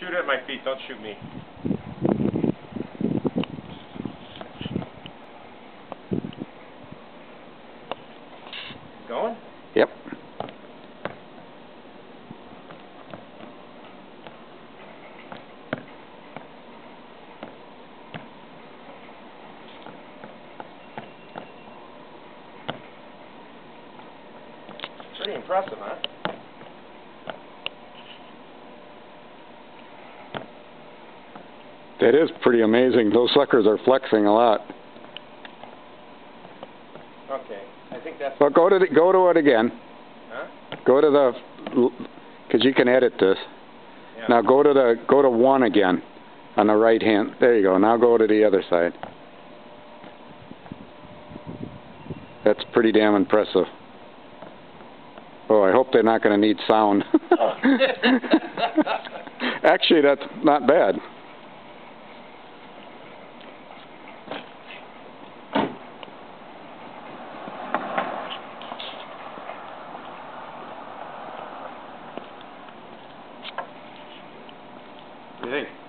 Shoot at my feet, don't shoot me. Going? Yep. Pretty impressive, huh? That is pretty amazing. Those suckers are flexing a lot. Okay, I think that's... Well, go to it again. Huh? Go to the, because you can edit this. Yeah. Now go to 1 again on the right hand. There you go. Now go to the other side. That's pretty damn impressive. Oh, I hope they're not going to need sound. Actually, that's not bad. What do you think?